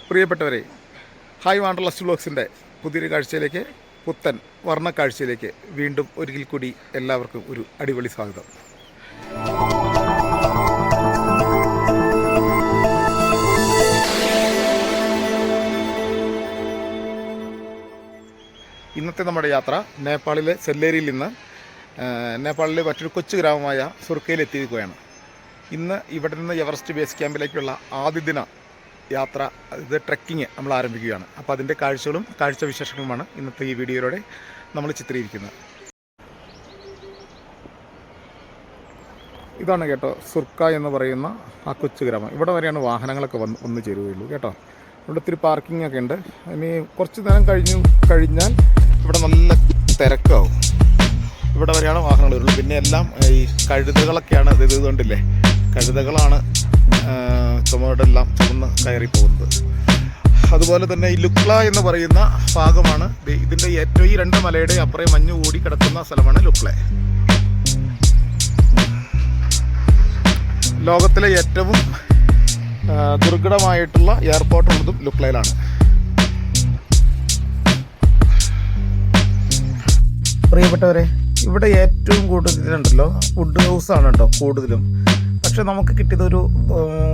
പ്രിയപ്പെട്ടവരെ, hi wanderlust വ്ലോഗ്സിൻ്റെ പുതിയൊരു കാഴ്ചയിലേക്ക്, പുത്തൻ വർണ്ണ കാഴ്ചയിലേക്ക് വീണ്ടും ഒരിക്കൽ കൂടി എല്ലാവർക്കും ഒരു അടിപൊളി സ്വാഗതം. ഇന്നത്തെ നമ്മുടെ യാത്ര നേപ്പാളിലെ സെല്ലേരിയിൽ നിന്ന് നേപ്പാളിലെ മറ്റൊരു കൊച്ചു ഗ്രാമമായ സുർക്കയിൽ എത്തിയിരിക്കുകയാണ്. ഇന്ന് ഇവിടെ നിന്ന് എവറസ്റ്റ് ബേസ് ക്യാമ്പിലേക്കുള്ള ആദ്യ ദിന യാത്ര, ഇത് ട്രെക്കിങ് നമ്മൾ ആരംഭിക്കുകയാണ്. അപ്പോൾ അതിൻ്റെ കാഴ്ചകളും കാഴ്ചവിശേഷങ്ങളുമാണ് ഇന്നത്തെ ഈ വീഡിയോയിലൂടെ നമ്മൾ ചിത്രീകരിക്കുന്നത്. ഇതാണ് കേട്ടോ സുർക്ക എന്ന് പറയുന്ന ആ കൊച്ചു ഗ്രാമം. ഇവിടെ വരെയാണ് വാഹനങ്ങളൊക്കെ വന്ന് ചേരുകയുള്ളൂ കേട്ടോ. ഇവിടെ ഒത്തിരി പാർക്കിംഗ് ഒക്കെ ഉണ്ട്. ഇനി കുറച്ച് നേരം കഴിഞ്ഞാൽ ഇവിടെ നല്ല തിരക്കാവും. ഇവിടെ വരെയാണ് വാഹനങ്ങൾ വരുള്ളൂ. പിന്നെ എല്ലാം ഈ കഴുതകളൊക്കെയാണ്. ഇത് കണ്ടില്ലേ, കഴുതകളാണ് ചുമടെല്ലാം ചുമന്ന് കയറി പോകുന്നത്. അതുപോലെ തന്നെ ഈ ലുക്ല എന്ന് പറയുന്ന ഭാഗമാണ് ഇതിൻ്റെ ഏറ്റവും, ഈ രണ്ട് മലയുടെ അപ്പുറം മഞ്ഞ് കൂടി കിടക്കുന്ന സ്ഥലമാണ് ലുക്ല. ലോകത്തിലെ ഏറ്റവും ദുർഘടമായിട്ടുള്ള എയർപോർട്ട് ഉള്ളതും ലുക്ലയിലാണ്. പ്രിയപ്പെട്ടവരെ, ഇവിടെ ഏറ്റവും കൂടുതലുണ്ടല്ലോ വുഡ് ഹൗസാണ് കേട്ടോ കൂടുതലും. പക്ഷെ നമുക്ക് കിട്ടിയതൊരു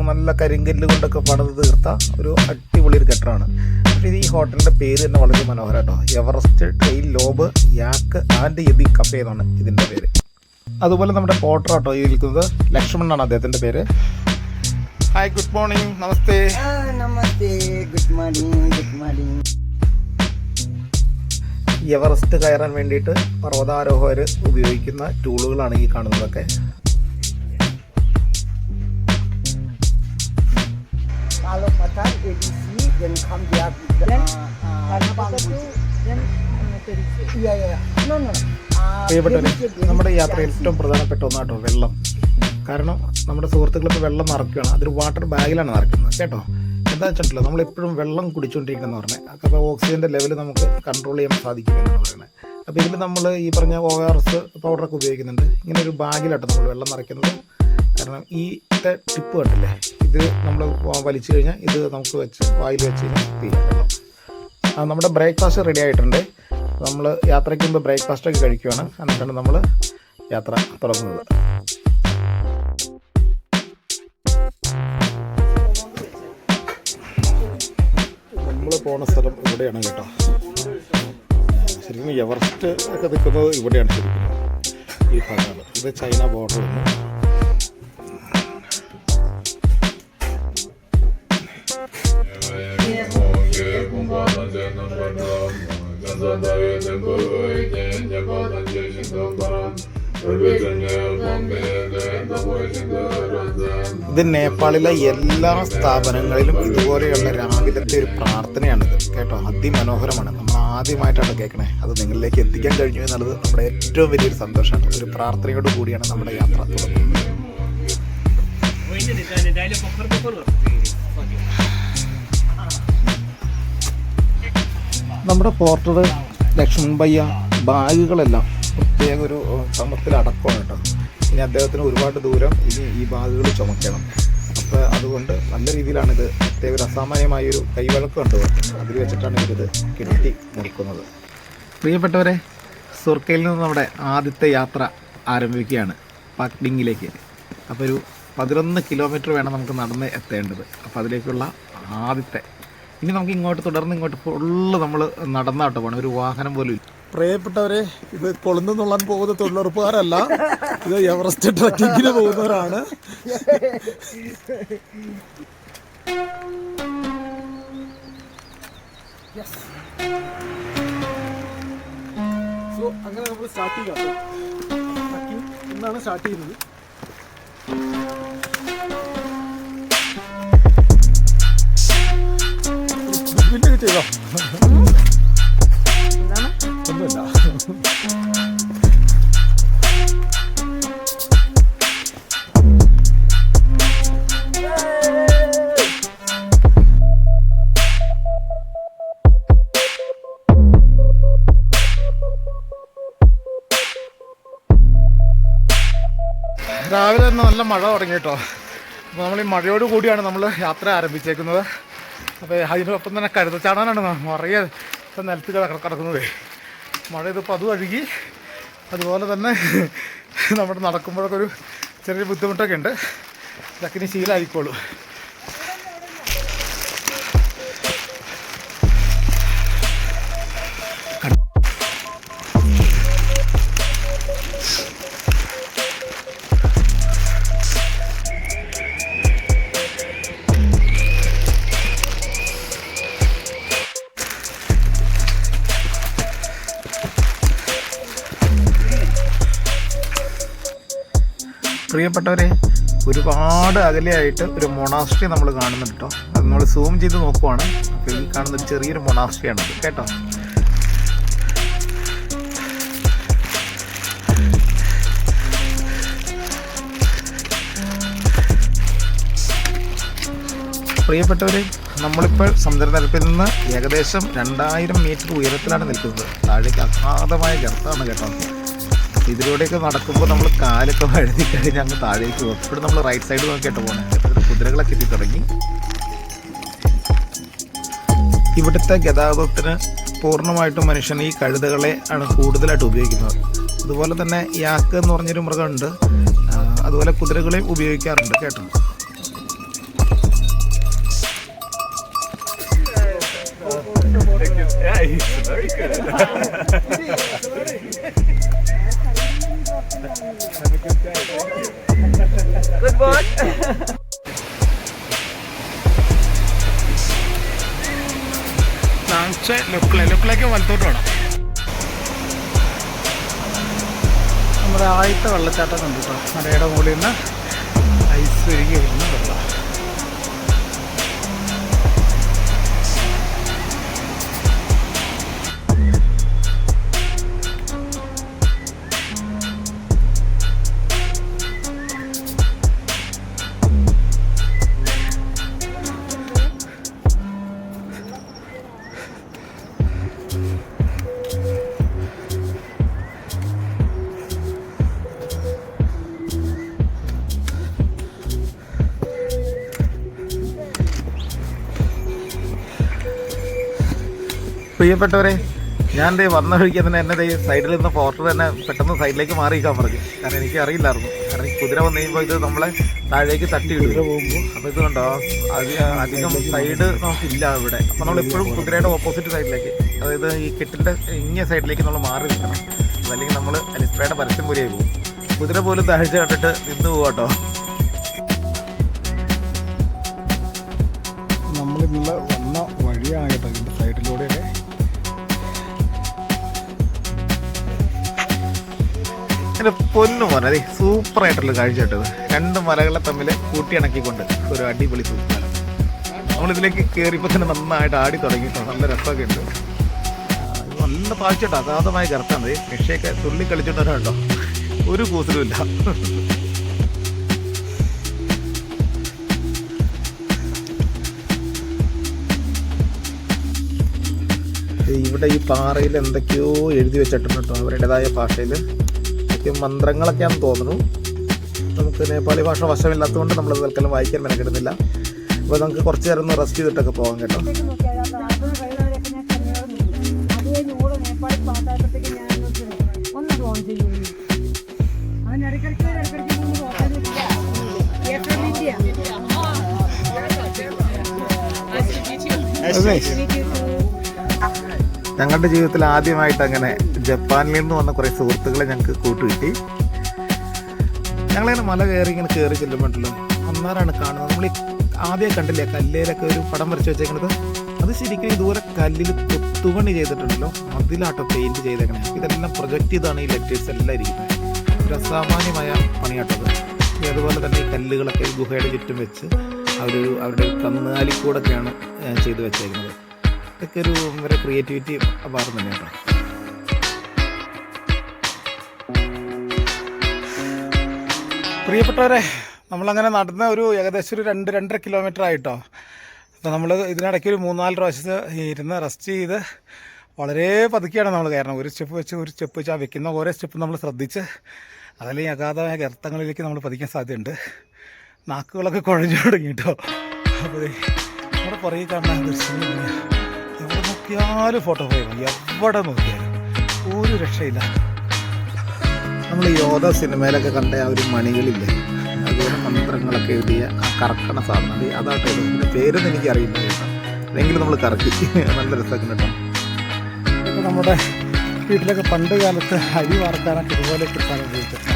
നല്ല കരിങ്കല്ല് കൊണ്ടൊക്കെ പണിത് തീർത്ത ഒരു അടിപൊളി ഒരു കെട്ടറാണ്. പക്ഷേ ഈ ഹോട്ടലിൻ്റെ പേര് തന്നെ വളരെ മനോഹരം കേട്ടോ. എവറസ്റ്റ് ട്രെയിൽ ലോബ് യാക്ക് ആൻഡ് യതി കഫേ എന്നാണ് ഇതിൻ്റെ പേര്. അതുപോലെ നമ്മുടെ പോർട്ടർ കേട്ടോ ഈ നിൽക്കുന്നത് ലക്ഷ്മണനാണ് അദ്ദേഹത്തിൻ്റെ പേര്. ഹായ്, ഗുഡ് മോർണിംഗ്, നമസ്തേ. നമസ്തേ, ഗുഡ് മോർണിംഗ്. എവറസ്റ്റ് കയറാൻ വേണ്ടിയിട്ട് പർവ്വതാരോഹകർ ഉപയോഗിക്കുന്ന ടൂളുകളാണ് ഈ കാണുന്നതൊക്കെ. പ്രിയപ്പെട്ടവരെ, നമ്മുടെ യാത്രയിൽ ഏറ്റവും പ്രധാനപ്പെട്ട ഒന്നാട്ടോ വെള്ളം. കാരണം നമ്മുടെ സുഹൃത്തുക്കളിപ്പോൾ വെള്ളം നിറയ്ക്കുകയാണ്. അതൊരു വാട്ടർ ബാഗിലാണ് നിറയ്ക്കുന്നത് കേട്ടോ. എന്താ വെച്ചിട്ടില്ല, നമ്മളെപ്പോഴും വെള്ളം കുടിച്ചുകൊണ്ടിരിക്കണമെന്ന് പറഞ്ഞത്. അപ്പോൾ ഓക്സിജൻ്റെ ലെവൽ നമുക്ക് കൺട്രോൾ ചെയ്യാൻ സാധിക്കുമെന്നാണ് പറയുന്നത്. അപ്പോൾ ഇതിൽ നമ്മൾ ഈ പറഞ്ഞ ORS പൗഡറൊക്കെ ഉപയോഗിക്കുന്നുണ്ട്. ഇങ്ങനെ ഒരു ബാഗിലാട്ടോ നമ്മൾ വെള്ളം നിറയ്ക്കുന്നത്. കാരണം ഈ ടിപ്പ് കണ്ടില്ലേ, ഇത് നമ്മൾ വലിച്ചു കഴിഞ്ഞാൽ ഇത് നമുക്ക് വായിൽ വെച്ച് കഴിഞ്ഞാൽ തീരാൻ വെള്ളം. നമ്മുടെ ബ്രേക്ക്ഫാസ്റ്റ് റെഡി ആയിട്ടുണ്ട്. നമ്മൾ യാത്രയ്ക്ക് മുമ്പ് ബ്രേക്ക്ഫാസ്റ്റൊക്കെ കഴിക്കുകയാണ്. എന്നിട്ടാണ് നമ്മൾ യാത്ര തുടങ്ങുന്നത്. നമ്മൾ പോണ സ്ഥലം ഇവിടെയാണ് കേട്ടോ. ശരിക്കും എവറസ്റ്റ് ഒക്കെ നിൽക്കുന്നത് ഇവിടെയാണ് ശരിക്കും, ഈ ഭാഗമാണ്. ഇത് ചൈന ബോർഡർ വന്നു. ഇത് നേപ്പാളിലെ എല്ലാ സ്ഥാപനങ്ങളിലും ഇതുപോലെയുള്ള രാവിലത്തെ ഒരു പ്രാർത്ഥനയാണിത് കേട്ടോ. അതിമനോഹരമാണ്. നമ്മൾ ആദ്യമായിട്ടാണ് കേൾക്കണേ. അത് നിങ്ങളിലേക്ക് എത്തിക്കാൻ കഴിഞ്ഞു എന്നുള്ളത് നമ്മുടെ ഏറ്റവും വലിയൊരു സന്തോഷമാണ്. ഒരു പ്രാർത്ഥനയോട് കൂടിയാണ് നമ്മുടെ യാത്ര തുടങ്ങുന്നത്. നമ്മുടെ പോർട്ടർ ലക്ഷ്മൺ ഭയ്യ ബാഗുകളെല്ലാം പ്രത്യേക ഒരു ക്രമത്തിലടക്കമാണ് കേട്ടോ. ഇനി അദ്ദേഹത്തിന് ഒരുപാട് ദൂരം ഇനി ഈ ബാഗുകൾ ചുമക്കണം. അപ്പോൾ അതുകൊണ്ട് നല്ല രീതിയിലാണിത്. പ്രത്യേക ഒരു അസാമാന്യമായൊരു കൈവഴക്കം ഉണ്ട്. അതിൽ വെച്ചിട്ടാണ് ഇവരിത് കിടത്തി നിൽക്കുന്നത്. പ്രിയപ്പെട്ടവരെ, സുർക്കയിൽ നിന്ന് നമ്മുടെ ആദ്യത്തെ യാത്ര ആരംഭിക്കുകയാണ് പാക്ഡിങ്ങിലേക്ക്. അപ്പോൾ ഒരു 11 കിലോമീറ്റർ വേണം നമുക്ക് നടന്ന് എത്തേണ്ടത്. അപ്പോൾ അതിലേക്കുള്ള ആദ്യത്തെ, ഇനി നമുക്ക് ഇങ്ങോട്ട് ഫുള്ള് നമ്മൾ നടന്നാട്ടോ പോകണം. ഒരു വാഹനം പോലും ഇല്ല. പ്രിയപ്പെട്ടവരെ, ഇത് കൊളുന്ന് നുള്ളാൻ പോകുന്ന തൊഴിലുറപ്പുകാരല്ല, ഇത് എവറസ്റ്റ് ട്രക്കിങ്ങിന് പോകുന്നവരാണ്. സോ അങ്ങനെ നമ്മൾ സ്റ്റാർട്ട് ചെയ്യാം. ട്രക്കിംഗ് ഇന്നാണ് സ്റ്റാർട്ട് ചെയ്യുന്നത്. ചെയ്തോ ഒന്നുമില്ല. രാവിലെ തന്നെ നല്ല മഴ തുടങ്ങി കേട്ടോ. അപ്പോൾ നമ്മൾ ഈ മഴയോട് കൂടിയാണ് നമ്മൾ യാത്ര ആരംഭിച്ചേക്കുന്നത്. അപ്പോൾ അതിനൊപ്പം തന്നെ കരുതച്ചാടാനാണ് നിറയെ നിലത്ത് കിടക്കുന്നത്. മഴ ഇതിപ്പോൾ അതും അഴുകി, അതുപോലെ തന്നെ നമ്മുടെ നടക്കുമ്പോഴൊക്കെ ഒരു ചെറിയ ബുദ്ധിമുട്ടൊക്കെ ഉണ്ട്. ഇതൊക്കെ ഇനി ശീലമായിക്കോളൂ. പ്രിയപ്പെട്ടവരെ, ഒരുപാട് അകലെയായിട്ട് ഒരു മൊണാസ്ട്രി നമ്മൾ കാണുന്നുണ്ട് കേട്ടോ. അത് നമ്മൾ സൂം ചെയ്ത് നോക്കുവാണ്. അപ്പോൾ ഈ കാണുന്ന ഒരു ചെറിയൊരു മൊണാസ്ട്രിയാണത് കേട്ടോ. പ്രിയപ്പെട്ടവരെ, നമ്മളിപ്പോൾ സമുദ്രനിരപ്പിൽ നിന്ന് ഏകദേശം 2000 മീറ്റർ ഉയരത്തിലാണ് നിൽക്കുന്നത്. താഴേക്ക് അഗാധമായ ഗർത്തമാണ് കേട്ടോ. ഇതിലൂടെയൊക്കെ നടക്കുമ്പോൾ നമ്മൾ കാലൊക്കെ വഴുതി കഴിഞ്ഞ് അങ്ങ് താഴേക്ക് പോകും. ഇവിടെ നമ്മൾ റൈറ്റ് സൈഡ് നോക്കിയിട്ട് പോകണം. ഇവിടെ കുതിരകളൊക്കെ എത്തി തുടങ്ങി. ഇവിടുത്തെ ഗതാഗതത്തിന് പൂർണ്ണമായിട്ടും മനുഷ്യൻ ഈ കഴുതകളെ ആണ് കൂടുതലായിട്ട് ഉപയോഗിക്കുന്നത്. അതുപോലെ തന്നെ യാക്ക് എന്ന് പറഞ്ഞൊരു മൃഗമുണ്ട്. അതുപോലെ കുതിരകളെയും ഉപയോഗിക്കാറുണ്ട് കേട്ടോ. Good boy. ലുക്കിലേക്ക് വലത്തോട്ട് വേണം. നമ്മുടെ ആദ്യത്തെ വെള്ളച്ചാട്ടം കണ്ടു കേട്ടോ. മലയുടെ മുകളിൽ നിന്ന് ഐസ് ഒഴുകി വരുന്ന വെള്ളം. പ്രിയപ്പെട്ടവരെ, ഞാൻ വന്ന വഴിക്ക് തന്നെ എന്നെ സൈഡിൽ നിന്ന് പോർട്ടർ തന്നെ പെട്ടെന്ന് സൈഡിലേക്ക് മാറിയിരിക്കാൻ പറഞ്ഞു. കാരണം എനിക്ക് അറിയില്ലായിരുന്നു. കാരണം ഈ കുതിര വന്നു കഴിയുമ്പോൾ ഇത് നമ്മളെ താഴേക്ക് തട്ടി കുതിര പോകുമ്പോൾ. അപ്പോൾ ഇത് കണ്ടോ, അധികം സൈഡ് നമുക്കില്ല ഇവിടെ. അപ്പോൾ നമ്മളെപ്പോഴും കുതിരയുടെ ഓപ്പോസിറ്റ് സൈഡിലേക്ക്, അതായത് ഈ കെട്ടിൻ്റെ ഇങ്ങിയ സൈഡിലേക്ക് നമ്മൾ മാറി നിൽക്കണം. അതല്ലെങ്കിൽ നമ്മൾ അലിസ്ട്രയുടെ പരസ്യം പോലെയായി പോകും. കുതിര പോലും താഴ്ച കണ്ടിട്ട് നിന്ന് പോകാട്ടോ. നമ്മളിന്നുള്ള വന്ന വഴിയാണ് കേട്ടോ ഇതിൻ്റെ സൈഡിലൂടെയൊക്കെ. എൻ്റെ പൊന്നു മോനെ, അതെ സൂപ്പറായിട്ടുള്ള കാഴ്ച കേട്ടത്. 2 മലകളെ തമ്മിൽ കൂട്ടിയിണക്കിക്കൊണ്ട് ഒരു അടിപൊളി സൂപ്പർ. നമ്മളിതിലേക്ക് കയറിയപ്പോൾ തന്നെ നന്നായിട്ട് ആടി തുടങ്ങിയിട്ടോ. നല്ല രസമൊക്കെ ഉണ്ട്. നല്ല താഴ്ച കേട്ടോ. അഗാധമായ ഗർത്തമാണ്. രക്ഷയൊക്കെ തുള്ളി കളിച്ചിട്ടുണ്ടോ, ഒരു കൂസലുമില്ല. ഇവിടെ ഈ പാറയിൽ എന്തൊക്കെയോ എഴുതി വെച്ചിട്ടുണ്ട് കേട്ടോ, അവരുടേതായ ഭാഷയിൽ. മന്ത്രങ്ങളൊക്കെയാണെന്ന് തോന്നുന്നു. നമുക്ക് നേപ്പാളി ഭാഷ വശമില്ലാത്തതുകൊണ്ട് നമ്മളത് തൽക്കാലം വായിക്കാൻ മെനക്കെടുന്നില്ല. അപ്പോൾ നമുക്ക് കുറച്ച് നേരം ഒന്ന് റെസ്റ്റ് ചെയ്തിട്ടൊക്കെ പോകാം കേട്ടോ. ഞങ്ങളുടെ ജീവിതത്തിൽ ആദ്യമായിട്ട് അങ്ങനെ ജപ്പാനിൽ നിന്ന് വന്ന കുറേ സുഹൃത്തുക്കളെ ഞങ്ങൾക്ക് കൂട്ടുകിട്ടി. ഞങ്ങളിങ്ങനെ മല ഇങ്ങനെ കയറി ചെല്ലുമ്പോഴല്ലോ അന്നേരമാണ് കാണുന്നത്. നമ്മൾ ആദ്യം കണ്ടില്ലേ കല്ലിലൊക്കെ ഒരു പടം വരച്ച് വെച്ചേക്കുന്നത്, അത് ശരിക്കും ഇതുപോലെ കല്ലിൽ കൊത്തുപണി ചെയ്തിട്ടുണ്ടല്ലോ, അതിലാട്ടോ പെയിൻറ്റ് ചെയ്തേക്കണേ. ഇതെല്ലാം പ്രൊജക്റ്റ് ചെയ്താണ് ഈ ലെറ്റേഴ്സ് എല്ലാം ഇരിക്കുന്നത്. ഒരു അസാമാന്യമായ പണിയാട്ടത്. അതുപോലെ തന്നെ ഈ കല്ലുകളൊക്കെ ഈ ഗുഹയുടെ ചുറ്റും വെച്ച് അവരുടെ കന്നുകാലിക്കൂടൊക്കെയാണ് ചെയ്ത് വെച്ചേക്കുന്നത്. ഇതൊക്കെ ഒരു വളരെ ക്രിയേറ്റിവിറ്റി അപാരം തന്നെ കേട്ടോ. പ്രിയപ്പെട്ടവരെ, നമ്മളങ്ങനെ നടന്ന ഒരു ഏകദേശം ഒരു 2-2.5 കിലോമീറ്റർ ആയിട്ടോ. അപ്പോൾ നമ്മൾ ഇതിനിടയ്ക്ക് ഒരു 3-4 പ്രാവശ്യത്ത് ഇരുന്ന് റെസ്റ്റ് ചെയ്ത് വളരെ പതുക്കെയാണ് നമ്മൾ കയറണം. ഒരു സ്റ്റെപ്പ് വെച്ച് ആ വെക്കുന്ന ഓരോ സ്റ്റെപ്പ് നമ്മൾ ശ്രദ്ധിച്ച്, അതല്ലെങ്കിൽ അഗാധമായ ഗർത്തങ്ങളിലേക്ക് നമ്മൾ പതിക്കാൻ സാധ്യതയുണ്ട്. നാക്കുകളൊക്കെ കുഴഞ്ഞു തുടങ്ങി കേട്ടോ. അപ്പോൾ നമ്മുടെ പുറകെ കാണാൻ ദൃശ്യമില്ല. എവിടെ നോക്കിയാലും ഫോട്ടോ ഫ്രെയിം, എവിടെ നോക്കിയാലും ഒരു രക്ഷയില്ല. നമ്മൾ യോധ സിനിമയിലൊക്കെ കണ്ട ആ ഒരു മണികളില്ലേ, അതുപോലെ മന്ത്രങ്ങളൊക്കെ എഴുതിയ ആ കറക്കണ സാധനം, അതാട്ടോ ഇത്. ഇതിൻ്റെ പേരൊന്നും എനിക്കറിയില്ല കേട്ടോ, അല്ലെങ്കിൽ നമ്മൾ കറക്കി. നല്ല രസമൊക്കെ കേട്ടോ. ഇപ്പോൾ നമ്മുടെ വീട്ടിലൊക്കെ പണ്ട് കാലത്ത് അരി വറക്കാനൊക്കെ ഇതുപോലെ കിട്ടാൻ ഉപയോഗിച്ചിട്ടുണ്ട്.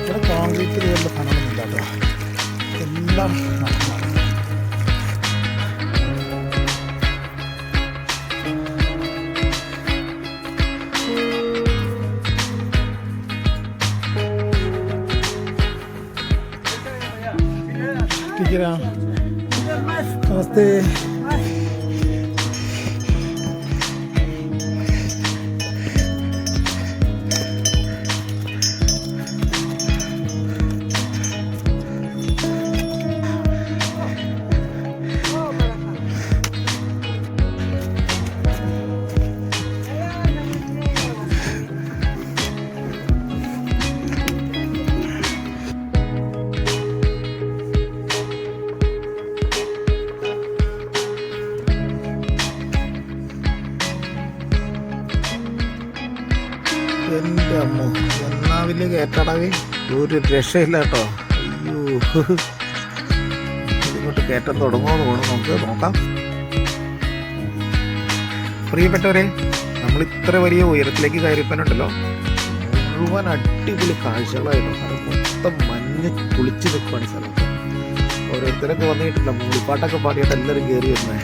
ഇവിടെ കോൺക്രീറ്റ് ഇതുപോലുള്ള സാധനമൊന്നുമില്ല കേട്ടോ, എല്ലാം നടക്കണം. नमस्ते. എൻ്റെ അമ്മോ, എന്നാ വലിയ കയറ്റടവേ, ഒരു രക്ഷയില്ല കേട്ടോ. അയ്യോ, ഇതിങ്ങോട്ട് കയറ്റം തുടങ്ങുമോ നമുക്ക് നോക്കാം. പ്രിയപ്പെട്ടവരെ, നമ്മൾ ഇത്ര വലിയ ഉയരത്തിലേക്ക് കയറിയപ്പോഴുണ്ടല്ലോ, മുഴുവൻ അടിപൊളി കാഴ്ചകളായിരുന്നു. അത് മൊത്തം മഞ്ഞ് കുളിച്ച് നിൽക്കുകയാണ് സ്ഥലത്ത്. ഓരോരുത്തരൊക്കെ വന്നിട്ടില്ല, മൂളിപ്പാട്ടൊക്കെ പാടിയിട്ട് എല്ലാവരും കയറി വരുന്നേ.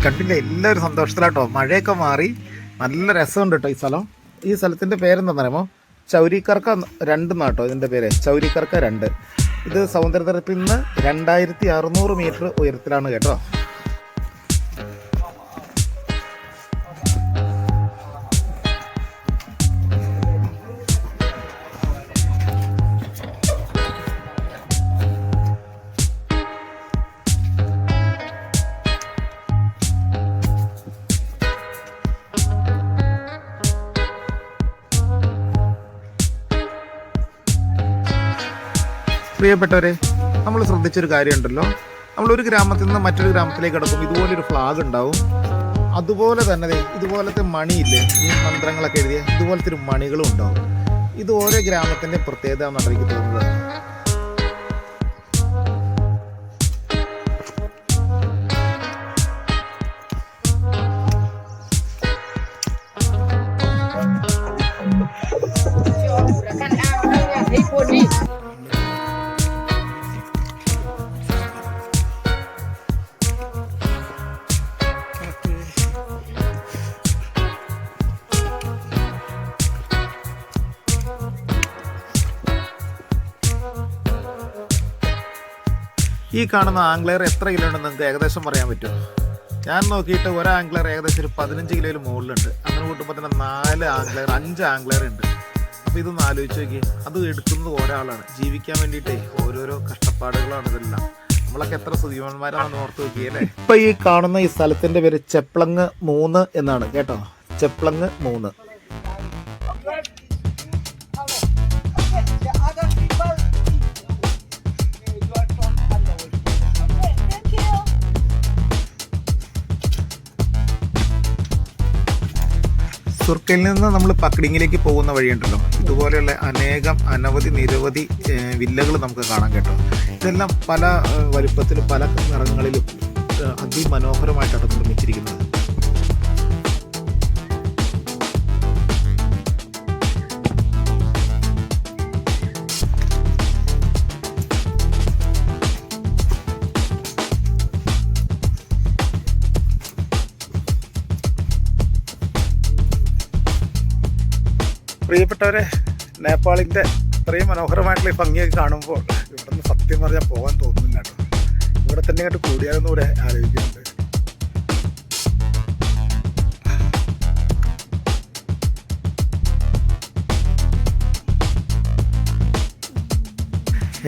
കണ്ടില്ല, എല്ലാവരും സന്തോഷത്തിലാട്ടോ. മഴയൊക്കെ മാറി നല്ല രസമുണ്ട് കേട്ടോ ഈ സ്ഥലം. ഈ സ്ഥലത്തിൻ്റെ പേരെന്താണെന്ന് പറയുമോ, ചൗരിക്കർക്ക 2 എന്നാട്ടോ ഇതിൻ്റെ പേര്, ചൗരിക്കർക്ക 2. ഇത് സൗന്ദര്യതലത്തിൽ നിന്ന് 2600 മീറ്റർ ഉയരത്തിലാണ് കേട്ടോ. പ്രിയപ്പെട്ടവരെ, നമ്മൾ ശ്രദ്ധിച്ചൊരു കാര്യമുണ്ടല്ലോ, നമ്മളൊരു ഗ്രാമത്തിൽ നിന്ന് മറ്റൊരു ഗ്രാമത്തിലേക്ക് കിടക്കും ഇതുപോലൊരു ഫ്ലാഗ് ഉണ്ടാവും. അതുപോലെ തന്നെ ഇതുപോലത്തെ മണിയില്ലേ, ഈ മന്ത്രങ്ങളൊക്കെ എഴുതിയ ഇതുപോലത്തെ ഒരു മണികളും ഉണ്ടാവും. ഇത് ഓരോ ഗ്രാമത്തിൻ്റെ പ്രത്യേകത എന്നാണ് എനിക്ക് തോന്നുന്നത്. ഈ കാണുന്ന ആംഗ്ലയർ എത്ര കിലോ ഉണ്ടെന്ന് നിങ്ങൾക്ക് ഏകദേശം പറയാൻ പറ്റുമോ? ഞാൻ നോക്കിയിട്ട് ഒരു ആംഗ്ലയർ ഏകദേശം ഒരു 15 കിലോയിൽ മുകളിലുണ്ട്. അങ്ങനെ കൂട്ടുമ്പോൾ തന്നെ 4 ആംഗ്ലയർ 5 ആംഗ്ലയർ ഉണ്ട്. അപ്പോൾ ഇതൊന്ന് ആലോചിച്ച് നോക്കി, അത് എടുക്കുന്നത് ഒരാളാണ്. ജീവിക്കാൻ വേണ്ടിയിട്ടേ ഓരോരോ കഷ്ടപ്പാടുകളാണ് ഇതെല്ലാം. നമ്മളൊക്കെ എത്ര സുഖീവന്മാരാണെന്ന് ഓർത്ത് നോക്കിയല്ലേ. ഇപ്പം ഈ കാണുന്ന ഈ സ്ഥലത്തിൻ്റെ പേര് ചെപ്ലങ് 3 എന്നാണ് കേട്ടോ, ചെപ്ലങ് 3. സുർക്കയിൽ നിന്ന് നമ്മൾ പക്ഡിങ്ങിലേക്ക് പോകുന്ന വഴിയുണ്ടല്ലോ, ഇതുപോലെയുള്ള നിരവധി വില്ലകൾ നമുക്ക് കാണാം കേട്ടോ. ഇതെല്ലാം പല വലുപ്പത്തിലും പല നിറങ്ങളിലും അതിമനോഹരമായിട്ടാണ് നിർമ്മിച്ചിരിക്കുന്നത്. പ്രിയപ്പെട്ടവരെ, നേപ്പാളിൻ്റെ ഇത്രയും മനോഹരമായിട്ടുള്ള ഈ ഭംഗിയൊക്കെ കാണുമ്പോൾ ഇവിടെ നിന്ന് സത്യം പറഞ്ഞാൽ പോകാൻ തോന്നുന്നില്ല കേട്ടോ. ഇവിടെ തന്നെ കേട്ട് കൂടിയാലെന്ന് കൂടെ ആലോചിക്കുന്നുണ്ട്.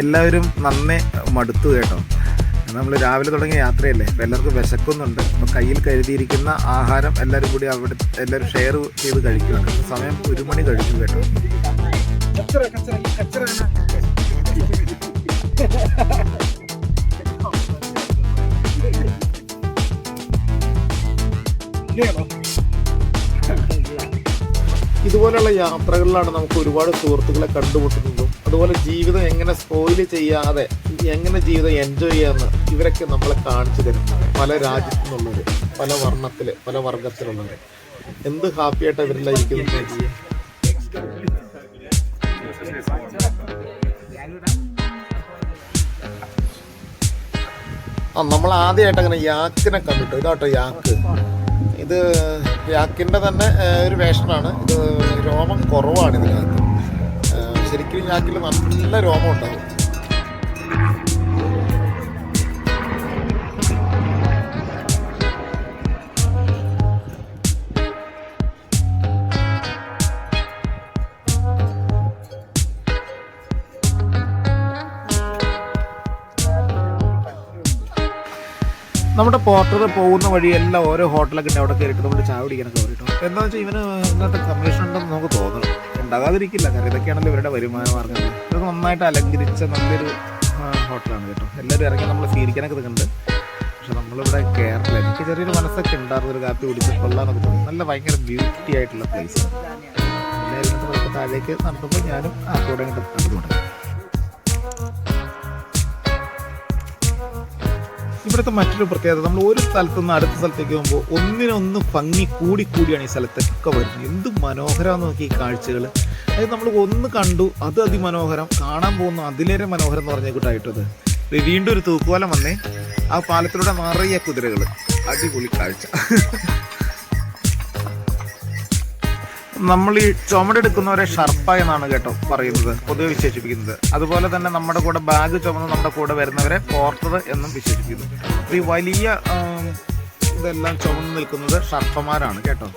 എല്ലാവരും നന്നേ മടുത്തു കേട്ടോ. നമ്മൾ രാവിലെ തുടങ്ങിയ യാത്രയല്ലേ, അപ്പോൾ എല്ലാവർക്കും വിശക്കുന്നുണ്ട്. അപ്പോൾ കയ്യിൽ കരുതിയിരിക്കുന്ന ആഹാരം എല്ലാവരും കൂടി എല്ലാവരും ഷെയർ ചെയ്ത് കഴിക്കുകയാണ്. സമയം 1 മണി കഴിഞ്ഞു കേട്ടോ. कचरा कचरा ये कचरा है ना ഇതുപോലെയുള്ള യാത്രകളിലാണ് നമുക്ക് ഒരുപാട് സുഹൃത്തുക്കളെ കണ്ടുമുട്ടുന്നതും അതുപോലെ ജീവിതം എങ്ങനെ സ്പോയിൽ ചെയ്യാതെ എങ്ങനെ ജീവിതം എൻജോയ് ചെയ്യാമെന്ന് ഇവരൊക്കെ നമ്മളെ കാണിച്ചു തരും. പല രാജ്യത്തു നിന്നുള്ളവർ, പല വർണ്ണത്തിൽ, പല വർഗത്തിലുള്ളവർ. എന്ത് ഹാപ്പിയായിട്ടാണ് ഇവരെല്ലാം ഇരിക്കുന്നത്. നമ്മൾ ആദ്യമായിട്ട് അങ്ങനെ യാക്കിനെ കണ്ടിട്ടു. ഇതാട്ടോ യാക്ക്. ഇത് യാക്കിൻ്റെ തന്നെ ഒരു വേഷനാണ്. ഇത് രോമം കുറവാണ് ഇതിനകത്ത്. ശരിക്കും യാക്കിൽ നല്ല രോമം ഉണ്ടാകും. നമ്മുടെ പോർട്ടർ പോകുന്ന വഴിയെല്ലാം ഓരോ ഹോട്ടലൊക്കെ ഉണ്ട്. അവിടെ കയറിയിട്ട് നമ്മൾ ചായ കുടിക്കാനൊക്കെ കയറിട്ടോ. എന്താണെന്ന് വെച്ചാൽ ഇവന് ഇന്നത്തെ കമ്മീഷൻ ഉണ്ടെന്ന് നമുക്ക് തോന്നണം. ഉണ്ടാകാതിരിക്കില്ല, കാരണം ഇതൊക്കെയാണല്ലോ ഇവരുടെ വരുമാന മാർഗ്ഗങ്ങൾ. ഇതൊക്കെ നന്നായിട്ട് അലങ്കരിച്ച നല്ലൊരു ഹോട്ടലാണ് കേട്ടോ. എല്ലാവരും ഇറങ്ങി നമ്മൾ സ്വീകരിക്കാനൊക്കെ നിൽക്കുന്നുണ്ട്. പക്ഷെ നമ്മളിവിടെ കയറില്ല. എനിക്ക് ചെറിയൊരു മനസ്സൊക്കെ ഉണ്ടായിരുന്നു ഒരു കാപ്പി കുടിച്ച് കൊള്ളാന്നൊക്കെ തോന്നി. നല്ല ഭയങ്കര ബ്യൂട്ടി ആയിട്ടുള്ള പ്ലേസ്. എല്ലാവരും ഇങ്ങനത്തെ നമുക്ക് താഴേക്ക് നടത്തുമ്പോൾ ഞാനും ആ കൂടെ ഇങ്ങോട്ട് നടന്നുകൊണ്ട്. ഇവിടുത്തെ മറ്റൊരു പ്രത്യേകത, നമ്മൾ ഒരു സ്ഥലത്തു നിന്ന് അടുത്ത സ്ഥലത്തേക്ക് പോകുമ്പോൾ ഒന്നിനൊന്ന് ഭംഗി കൂടിയാണ് ഈ സ്ഥലത്തൊക്കെ വരുന്നത്. എന്ത് മനോഹരമാണെന്ന് നോക്കി ഈ കാഴ്ചകൾ. അതായത് നമ്മൾ ഒന്ന് കണ്ടു, അത് അതിമനോഹരം, കാണാൻ പോകുന്നു അതിലേറെ മനോഹരം എന്ന് പറഞ്ഞ കൂട്ടായിട്ടത്. വീണ്ടും ഒരു തൂക്കുപാലം വന്നേ. ആ പാലത്തിലൂടെ നിറയെ കുതിരകൾ. അടിപൊളി കാഴ്ച. നമ്മൾ ഈ ചുമടെടുക്കുന്നവരെ ഷർപ്പ എന്നാണ് കേട്ടോ പറയുന്നത്, പൊതുവെ വിശേഷിപ്പിക്കുന്നത്. അതുപോലെ തന്നെ നമ്മുടെ കൂടെ ബാഗ് ചുമന്ന് നമ്മുടെ കൂടെ വരുന്നവരെ പോർട്ടർ എന്നും വിശേഷിപ്പിക്കുന്നു. ഈ വലിയ ഇതെല്ലാം ചുമന്ന് നിൽക്കുന്നത് ഷർപ്പമാരാണ് കേട്ടോ.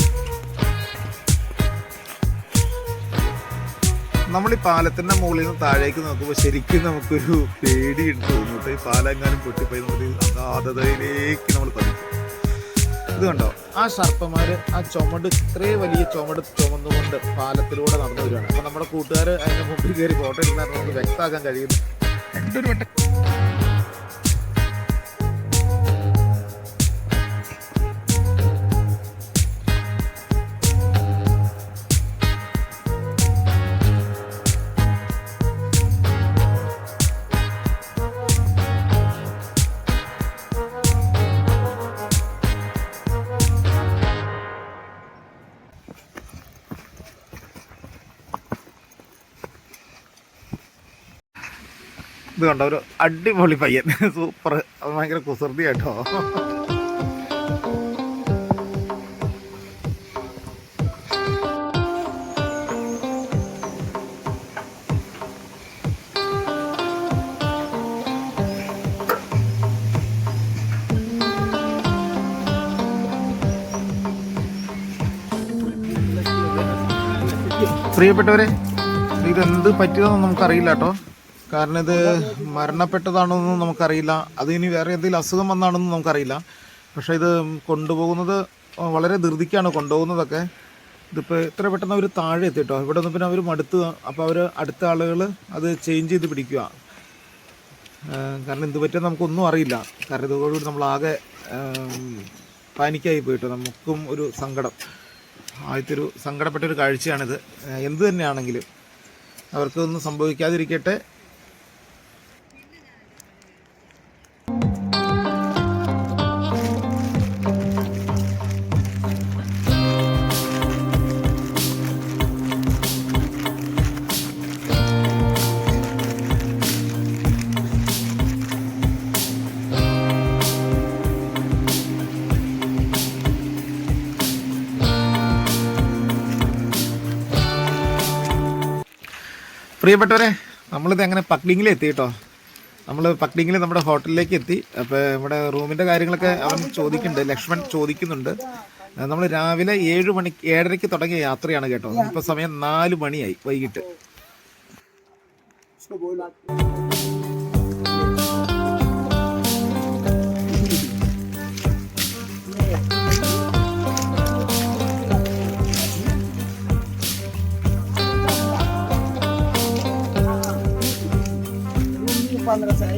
നമ്മൾ ഈ പാലത്തിന്റെ മുകളിൽ നിന്ന് താഴേക്ക് നോക്കുമ്പോൾ ശരിക്കും നമുക്കൊരു പേടിയുണ്ട് തോന്നുന്നു. ഈ പാലം എങ്ങാനും പൊട്ടിപ്പോയി നമുക്ക് അഗാധതയിലേക്ക് നമ്മൾ പതിക്കും. ഇത് കണ്ടോ, ആ ഷർപ്പന്മാർ ആ ചുമട്, ഇത്രയും വലിയ ചുമട് ചുമന്നുകൊണ്ട് പാലത്തിലൂടെ നടന്നു വരികയാണ്. അപ്പോൾ നമ്മുടെ കൂട്ടുകാർ അതിൻ്റെ മുമ്പിൽ കയറി ഫോട്ടോ എടുക്കാൻ നമുക്ക് വ്യക്തമാക്കാൻ കഴിയുന്നു. രണ്ടൊരു വട്ടം ഇത് കണ്ടോ, ഒരു അടിപൊളി പയ്യൻ, സൂപ്പർ. അത് ഭയങ്കര കുസൃതി കേട്ടോ. പ്രിയപ്പെട്ടവരെ, ഇതെന്ത് പറ്റിയതെന്ന് നമുക്കറിയില്ല കേട്ടോ. കാരണം ഇത് മരണപ്പെട്ടതാണോന്നും നമുക്കറിയില്ല, അതിനി വേറെ എന്തെങ്കിലും അസുഖം വന്നാണെന്നും നമുക്കറിയില്ല. പക്ഷേ ഇത് കൊണ്ടുപോകുന്നത് വളരെ ധൃതിക്കാണ് കൊണ്ടുപോകുന്നതൊക്കെ. ഇതിപ്പോൾ ഇത്ര പെട്ടെന്ന് അവർ താഴെ എത്തിട്ടോ. ഇവിടെ നിന്ന് പിന്നെ അവർ മടുത്ത്, അപ്പോൾ അവർ അടുത്ത ആളുകൾ അത് ചേഞ്ച് ചെയ്ത് പിടിക്കുക. കാരണം എന്ത് പറ്റിയെന്ന് നമുക്കൊന്നും അറിയില്ല. കാരണം ഇതോടുകൂടി നമ്മളാകെ പാനിക്കായി പോയിട്ടോ. നമുക്കും ഒരു സങ്കടം, ആദ്യത്തെ ഒരു സങ്കടപ്പെട്ടൊരു കാഴ്ചയാണിത്. എന്ത് തന്നെയാണെങ്കിലും അവർക്കൊന്നും സംഭവിക്കാതിരിക്കട്ടെ. പ്രിയപ്പെട്ടവരെ, നമ്മളിത് എങ്ങനെ പക്ലിങ്ങിൽ എത്തി കേട്ടോ. നമ്മൾ പക്ലിങ്ങിൽ നമ്മുടെ ഹോട്ടലിലേക്ക് എത്തി. അപ്പോൾ ഇവിടെ റൂമിൻ്റെ കാര്യങ്ങളൊക്കെ അവൻ ചോദിക്കുന്നുണ്ട്, ലക്ഷ്മൺ ചോദിക്കുന്നുണ്ട്. നമ്മൾ രാവിലെ 7:30 തുടങ്ങിയ യാത്രയാണ് കേട്ടോ. ഇപ്പോൾ സമയം 4 മണിയായി വൈകിട്ട്. 15 साल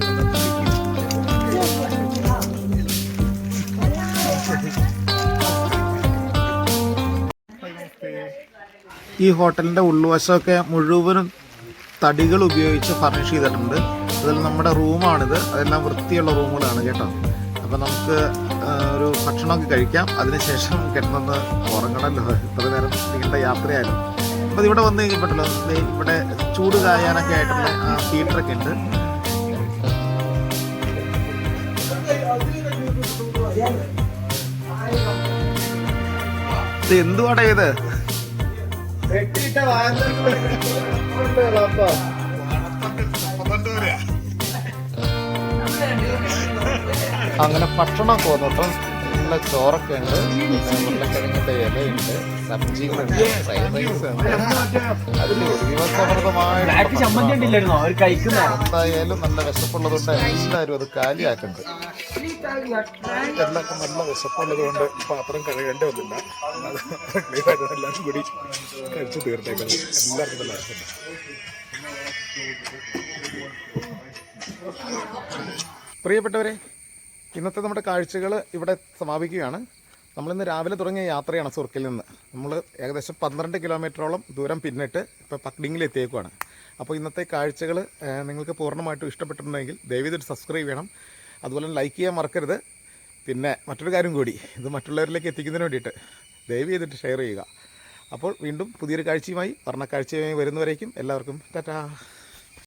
ഈ ഹോട്ടലിൻ്റെ ഉൾവശമൊക്കെ മുഴുവനും തടികൾ ഉപയോഗിച്ച് ഫർണിഷ് ചെയ്തിട്ടുണ്ട്. അതിൽ നമ്മുടെ റൂമാണിത്. അതെല്ലാം വൃത്തിയുള്ള റൂമുകളാണ് കേട്ടോ. അപ്പോൾ നമുക്ക് ഒരു ഭക്ഷണമൊക്കെ കഴിക്കാം. അതിനുശേഷം കിടന്നത് ഉറങ്ങണമല്ലോ, ഇത്ര നേരം നീണ്ട യാത്രയായാലും. അപ്പോൾ ഇവിടെ വന്ന് കഴിഞ്ഞപ്പോഴല്ലോ ഇവിടെ ചൂട് കായാനൊക്കെ ആയിട്ടുള്ള ഹീറ്ററൊക്കെ ഉണ്ട്. ഇത് എന്തുവാടാ ഇത്? അങ്ങനെ ഭക്ഷണമൊക്കെ വന്നിട്ട് നല്ല ചോറൊക്കെ ഉണ്ട്, ഉരുളക്കിഴങ്ങിൻ്റെ ഇലയുണ്ട്, സബ്ജികളുണ്ട്, ഫ്രൈഡ് റൈസ് ഉണ്ട്. അതിൽ ഒരു എന്തായാലും നല്ല വിശപ്പുള്ളതുകൊണ്ട് എല്ലാവരും അത് കാലിയാക്കുന്നുണ്ട്. എല്ലാവർക്കും നല്ല വിശപ്പുള്ളത് കൊണ്ട് പാത്രം കഴുകേണ്ടി വന്നില്ല. എല്ലാവരും കൂടി കഴിച്ചു തീർത്തേക്കുന്നത്. എല്ലാവർക്കും നല്ല വിശപ്പുണ്ട്. പ്രിയപ്പെട്ടവരെ, ഇന്നത്തെ നമ്മുടെ കാഴ്ചകൾ ഇവിടെ സമാപിക്കുകയാണ്. നമ്മളിന്ന് രാവിലെ തുടങ്ങിയ യാത്രയാണ് സുർക്കിൽ നിന്ന്. നമ്മൾ ഏകദേശം 12 കിലോമീറ്ററോളം ദൂരം പിന്നിട്ട് ഇപ്പോൾ പക്ഡിങ്ങിൽ എത്തിയേക്കുവാണ്. അപ്പോൾ ഇന്നത്തെ കാഴ്ചകൾ നിങ്ങൾക്ക് പൂർണ്ണമായിട്ടും ഇഷ്ടപ്പെട്ടിട്ടുണ്ടെങ്കിൽ ദയവേത് സബ്സ്ക്രൈബ് ചെയ്യണം. അതുപോലെ ലൈക്ക് ചെയ്യാൻ മറക്കരുത്. പിന്നെ മറ്റൊരു കാര്യം കൂടി, ഇത് മറ്റുള്ളവരിലേക്ക് എത്തിക്കുന്നതിന് വേണ്ടിയിട്ട് ദയവ് ചെയ്തിട്ട് ഷെയർ ചെയ്യുക. അപ്പോൾ വീണ്ടും പുതിയൊരു കാഴ്ചയുമായി വർണ്ണക്കാഴ്ചയുമായി വരുന്നവരേക്കും എല്ലാവർക്കും ടാറ്റാ.